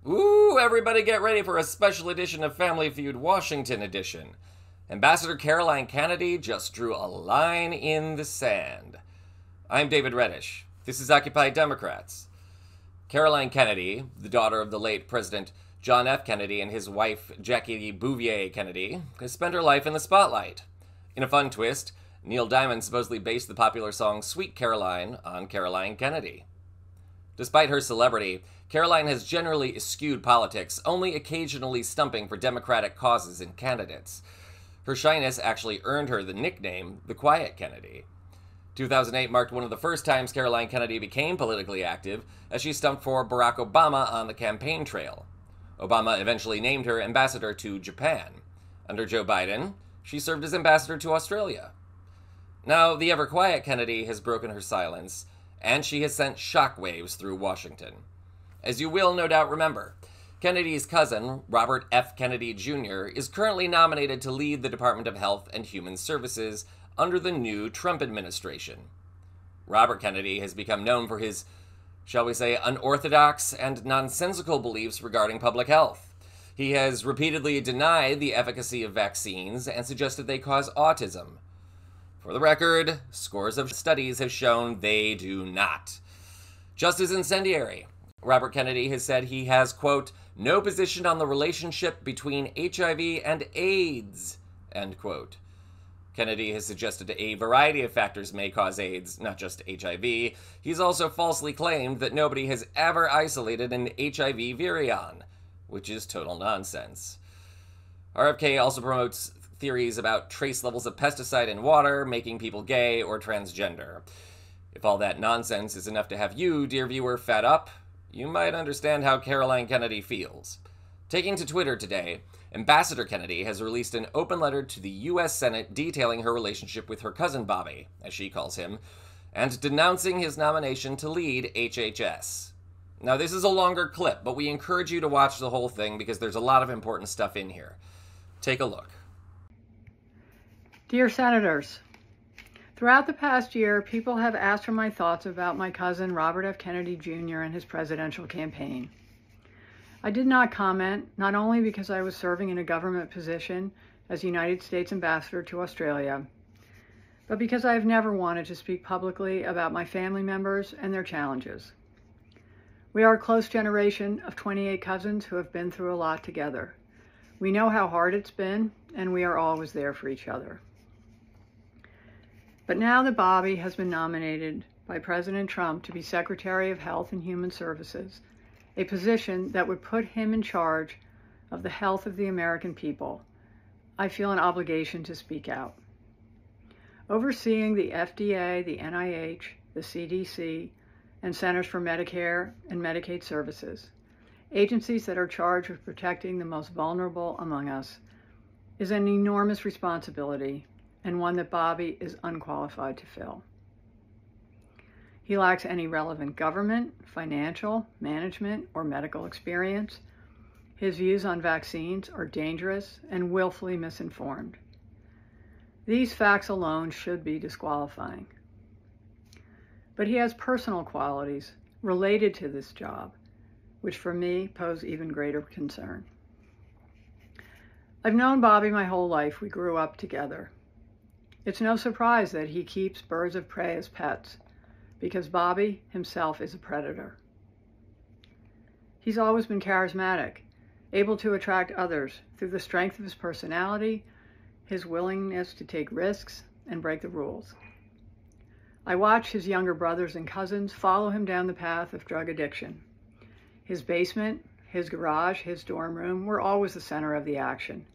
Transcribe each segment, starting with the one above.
Ooh, everybody get ready for a special edition of Family Feud Washington edition. Ambassador Caroline Kennedy just drew a line in the sand. I'm David Reddish. This is Occupy Democrats. Caroline Kennedy, the daughter of the late President John F. Kennedy and his wife Jackie Bouvier Kennedy, has spent her life in the spotlight. In a fun twist, Neil Diamond supposedly based the popular song Sweet Caroline on Caroline Kennedy. Despite her celebrity, Caroline has generally eschewed politics, only occasionally stumping for Democratic causes and candidates. Her shyness actually earned her the nickname the Quiet Kennedy. 2008 marked one of the first times Caroline Kennedy became politically active, as she stumped for Barack Obama on the campaign trail. Obama eventually named her ambassador to Japan. Under Joe Biden, she served as ambassador to Australia. Now, the ever-quiet Kennedy has broken her silence, and she has sent shockwaves through Washington. As you will no doubt remember, Kennedy's cousin, Robert F. Kennedy Jr., is currently nominated to lead the Department of Health and Human Services under the new Trump administration. Robert Kennedy has become known for his, shall we say, unorthodox and nonsensical beliefs regarding public health. He has repeatedly denied the efficacy of vaccines and suggested they cause autism. For the record, scores of studies have shown they do not. Just as incendiary, Robert Kennedy has said he has, quote, no position on the relationship between HIV and AIDS, end quote. Kennedy has suggested a variety of factors may cause AIDS, not just HIV. He's also falsely claimed that nobody has ever isolated an HIV virion, which is total nonsense. RFK also promotes theories about trace levels of pesticide in water, making people gay or transgender. If all that nonsense is enough to have you, dear viewer, fed up, you might understand how Caroline Kennedy feels. Taking to Twitter today, Ambassador Kennedy has released an open letter to the U.S. Senate detailing her relationship with her cousin Bobby, as she calls him, and denouncing his nomination to lead HHS. Now, this is a longer clip, but we encourage you to watch the whole thing because there's a lot of important stuff in here. Take a look. Dear Senators, throughout the past year, people have asked for my thoughts about my cousin Robert F. Kennedy Jr. and his presidential campaign. I did not comment, not only because I was serving in a government position as United States Ambassador to Australia, but because I have never wanted to speak publicly about my family members and their challenges. We are a close generation of 28 cousins who have been through a lot together. We know how hard it's been, and we are always there for each other. But now that Bobby has been nominated by President Trump to be Secretary of Health and Human Services, a position that would put him in charge of the health of the American people, I feel an obligation to speak out. Overseeing the FDA, the NIH, the CDC, and Centers for Medicare and Medicaid Services, agencies that are charged with protecting the most vulnerable among us, is an enormous responsibility and one that Bobby is unqualified to fill. He lacks any relevant government, financial, management, or medical experience. His views on vaccines are dangerous and willfully misinformed. These facts alone should be disqualifying. But he has personal qualities related to this job, which for me pose even greater concern. I've known Bobby my whole life. We grew up together. It's no surprise that he keeps birds of prey as pets, because Bobby himself is a predator. He's always been charismatic, able to attract others through the strength of his personality, his willingness to take risks, and break the rules. I watch his younger brothers and cousins follow him down the path of drug addiction. His basement, his garage, his dorm room were always the center of the action,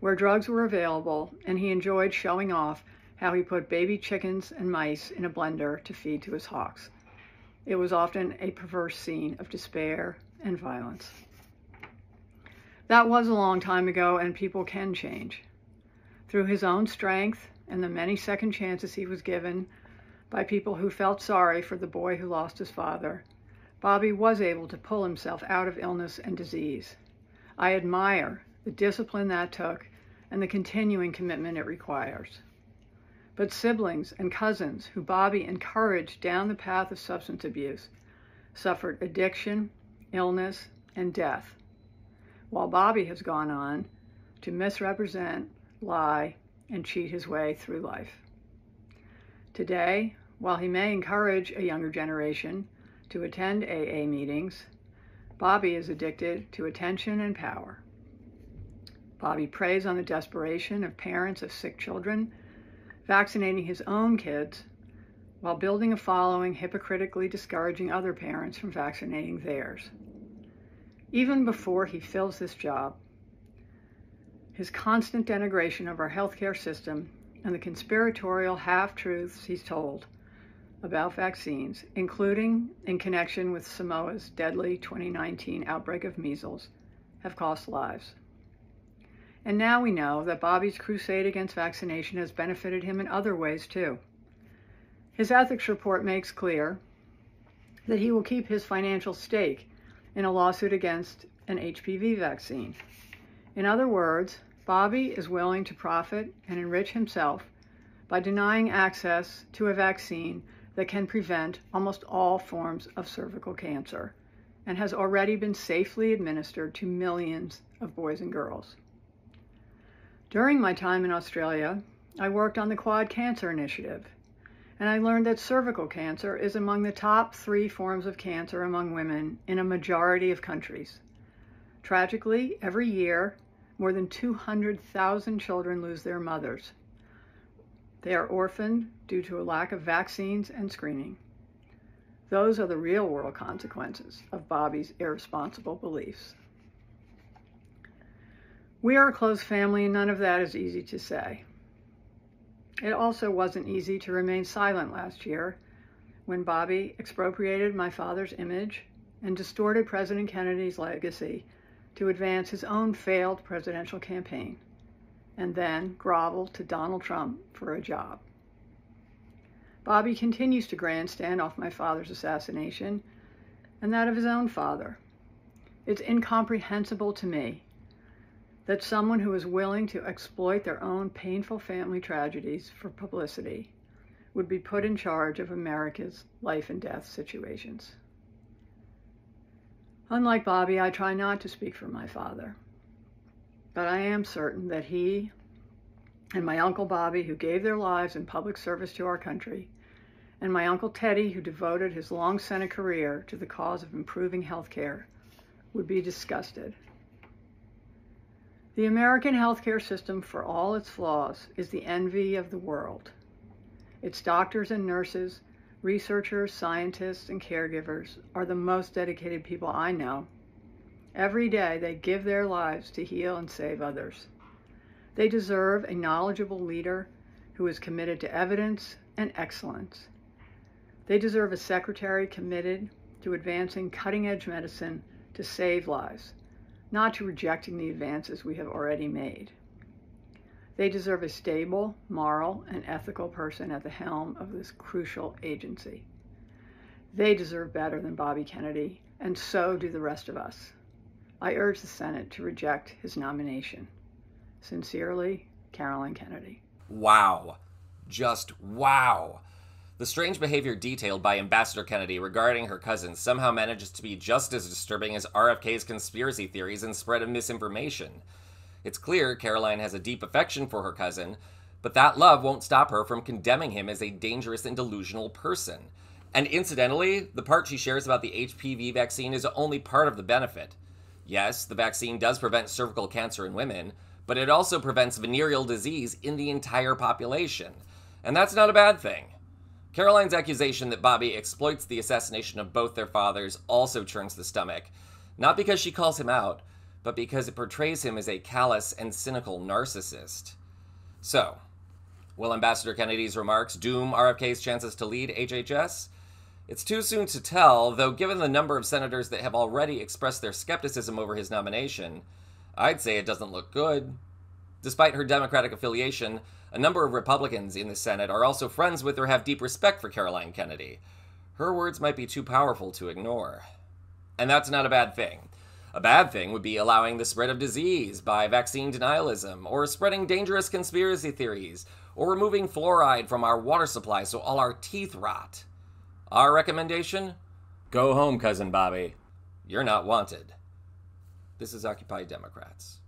where drugs were available, and he enjoyed showing off how he put baby chickens and mice in a blender to feed to his hawks. It was often a perverse scene of despair and violence. That was a long time ago, and people can change. Through his own strength and the many second chances he was given by people who felt sorry for the boy who lost his father, Bobby was able to pull himself out of illness and disease. I admire the discipline that took and the continuing commitment it requires. But siblings and cousins who Bobby encouraged down the path of substance abuse suffered addiction, illness, and death, while Bobby has gone on to misrepresent, lie, and cheat his way through life. Today, while he may encourage a younger generation to attend AA meetings, Bobby is addicted to attention and power. Bobby preys on the desperation of parents of sick children, vaccinating his own kids while building a following hypocritically discouraging other parents from vaccinating theirs. Even before he fills this job, his constant denigration of our healthcare system and the conspiratorial half-truths he's told about vaccines, including in connection with Samoa's deadly 2019 outbreak of measles, have cost lives. And now we know that Bobby's crusade against vaccination has benefited him in other ways too. His ethics report makes clear that he will keep his financial stake in a lawsuit against an HPV vaccine. In other words, Bobby is willing to profit and enrich himself by denying access to a vaccine that can prevent almost all forms of cervical cancer and has already been safely administered to millions of boys and girls. During my time in Australia, I worked on the Quad Cancer Initiative, and I learned that cervical cancer is among the top 3 forms of cancer among women in a majority of countries. Tragically, every year, more than 200,000 children lose their mothers. They are orphaned due to a lack of vaccines and screening. Those are the real-world consequences of Bobby's irresponsible beliefs. We are a close family, and none of that is easy to say. It also wasn't easy to remain silent last year when Bobby expropriated my father's image and distorted President Kennedy's legacy to advance his own failed presidential campaign, and then groveled to Donald Trump for a job. Bobby continues to grandstand off my father's assassination and that of his own father. It's incomprehensible to me that someone who is willing to exploit their own painful family tragedies for publicity would be put in charge of America's life and death situations. Unlike Bobby, I try not to speak for my father, but I am certain that he and my Uncle Bobby, who gave their lives in public service to our country, and my Uncle Teddy, who devoted his long Senate career to the cause of improving health care, would be disgusted. The American healthcare system, for all its flaws, is the envy of the world. Its doctors and nurses, researchers, scientists, and caregivers are the most dedicated people I know. Every day they give their lives to heal and save others. They deserve a knowledgeable leader who is committed to evidence and excellence. They deserve a secretary committed to advancing cutting-edge medicine to save lives, not to rejecting the advances we have already made. They deserve a stable, moral, and ethical person at the helm of this crucial agency. They deserve better than Bobby Kennedy, and so do the rest of us. I urge the Senate to reject his nomination. Sincerely, Caroline Kennedy. Wow. Just wow. The strange behavior detailed by Ambassador Kennedy regarding her cousin somehow manages to be just as disturbing as RFK's conspiracy theories and spread of misinformation. It's clear Caroline has a deep affection for her cousin, but that love won't stop her from condemning him as a dangerous and delusional person. And incidentally, the part she shares about the HPV vaccine is only part of the benefit. Yes, the vaccine does prevent cervical cancer in women, but it also prevents venereal disease in the entire population. And that's not a bad thing. Caroline's accusation that Bobby exploits the assassination of both their fathers also churns the stomach, not because she calls him out, but because it portrays him as a callous and cynical narcissist. So, will Ambassador Kennedy's remarks doom RFK's chances to lead HHS? It's too soon to tell, though given the number of senators that have already expressed their skepticism over his nomination, I'd say it doesn't look good. Despite her Democratic affiliation, a number of Republicans in the Senate are also friends with or have deep respect for Caroline Kennedy. Her words might be too powerful to ignore. And that's not a bad thing. A bad thing would be allowing the spread of disease by vaccine denialism, or spreading dangerous conspiracy theories, or removing fluoride from our water supply so all our teeth rot. Our recommendation? Go home, Cousin Bobby. You're not wanted. This is Occupy Democrats.